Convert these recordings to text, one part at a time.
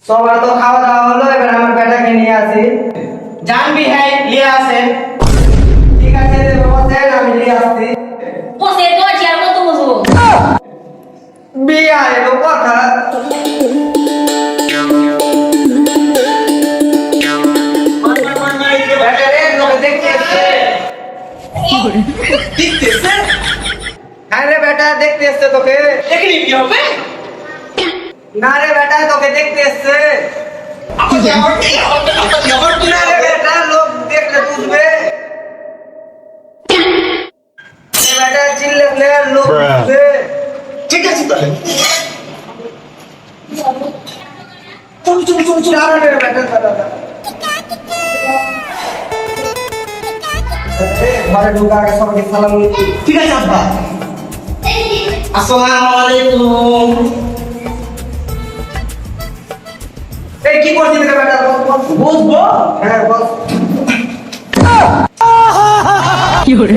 সবার তো খাওয়া দাওয়া হলো, এবার আমার বেটাকে নিয়ে আসি। জানবি হ্যাঁ নিয়ে আসেন। ঠিক আছে বসেন, আমি নিয়ে আসছি। বসে তো আছি, আর কত বসবো? বিয়া এলো কথা। বেটারে লোকে দেখতে এসছে। দেখতে এসছে? হ্যাঁ রে বেটা, দেখতে এসছে তোকে। দেখলি কি হবে? না রে বেটা, তোকে দেখতে এসছে। না রে বেটা, লোক দেখলে বুঝবে। এ বেটা চিল্লে লোক বুঝবে। ঠিক আছে তাহলে চল না রে বেটা, ঘরে ঢোকা আগে সবাইকে সালাম দিচ্ছি। ঠিক আছে আব্বা। আসসালামু আলাইকুম। এই কি করছিস রে বেটা? বুঝবো? হ্যাঁ বস। কি করে?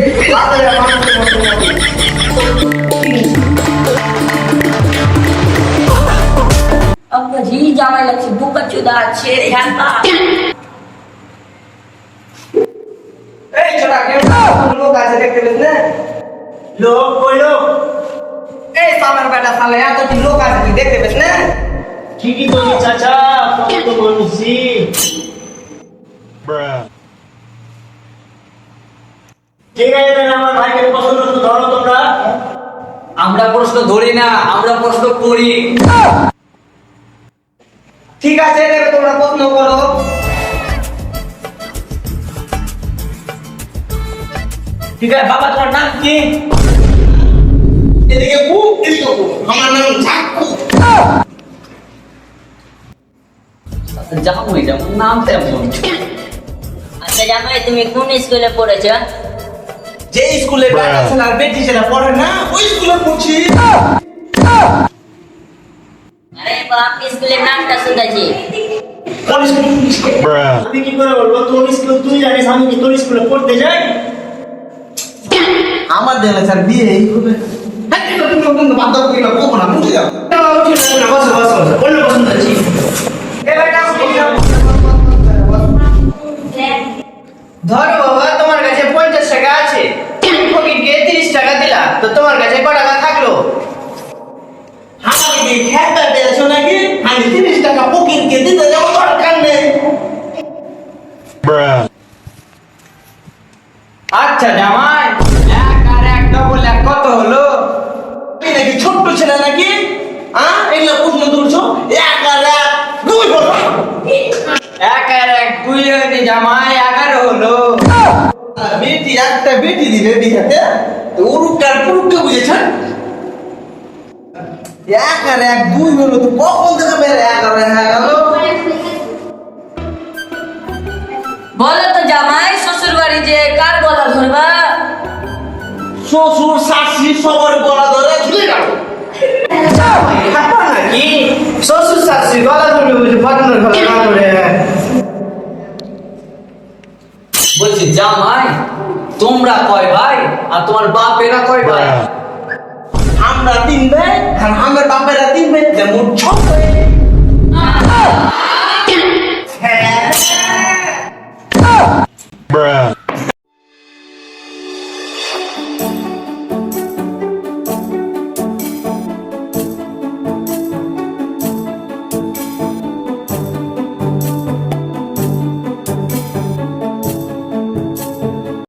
আব্বা জি জামাই লাগছে, বুকা চুদা আছে হ্যাঁ। এই ছোটা কেউ লোক আছে দেখতে পেছ না? লোক কই লোক? এই সামার বেটা সালে এত কি লোক আছে তুই দেখতে পেছ না? ঠিকই তো চাচা, কত তো বলছি। ঠিক আছে তাহলে আমার ভাইকে পছন্দ তো ধরো তোমরা। আমরা প্রশ্ন ধরি না, আমরা প্রশ্ন করি। ঠিক আছে এবার তোমরা প্রশ্ন করো। ঠিক আছে বাবা, তোমার নাম কি? এদিকে কু, এদিকে কু। আমার নাম চাকু। জামাই যেমন নাম তেমন। আচ্ছা জামাই, তুমি কোন স্কুলে পড়েছো? যে স্কুলে বেটা ছেলে আর বেটি ছেলে পড়ে না, ওই স্কুলে পড়ছি। আরে বাপ, স্কুলের নামটা শুনেছি। কোন স্কুলে? আমি কি করে বলবো? তোর স্কুলে তুই জানিস, আমি কি তোর স্কুলে পড়তে যাই? আমার দেলে স্যার বিয়ে এই হবে। হ্যাঁ, তুমি নতুন বাদ দাও, কিনা বলবো না, মুছে যাও। বসো বসো, অন্য পছন্দ আছে। এ বেটা ধরো বাবা, তোমার কাছে 50 টাকা আছে, ফকিরকে 30 টাকা দিলা, তো তোমার কাছে কত টাকা থাকলো? আমাকে কি খেতে দিয়েছো নাকি? আমি 30 টাকা ফকিরকে দিতে যাবো, দরকার নেই। আচ্ছা জামাই, এক আর এক ডবল এক কত হলো? তুই নাকি ছোট্ট ছেলে নাকি? হ্যাঁ, এগুলো প্রশ্ন তুলছো? এক আর এক দুই বলো। এক আর এক 2 হয়নি জামাই, 11 হলো। বেটি একটা বেটি দিবে বিহাতে, তো উরুকটার পুরুকটা বুঝেছেন? এক আর এক দুই হলো, তো কখন থেকে বেড়ে এক আর এক হয়ে গেল? বলো তো জামাই, শ্বশুর বাড়ি যে কার গলা ধরবা? শ্বশুর শাশুড়ি সবার গলা ধরে ঝুলে গেল। খাপা নাকি? শ্বশুর শাশুড়ি গলা ধরবে বুঝি, পাটনার গলা না ধরে। বলছি জামাই, তোমরা কয় ভাই আর তোমার বাপেরা কয় ভাই? আমরা 3 ভাই, আর আমার বাপেরা 3 ভাই, যেমন 6 ভাই।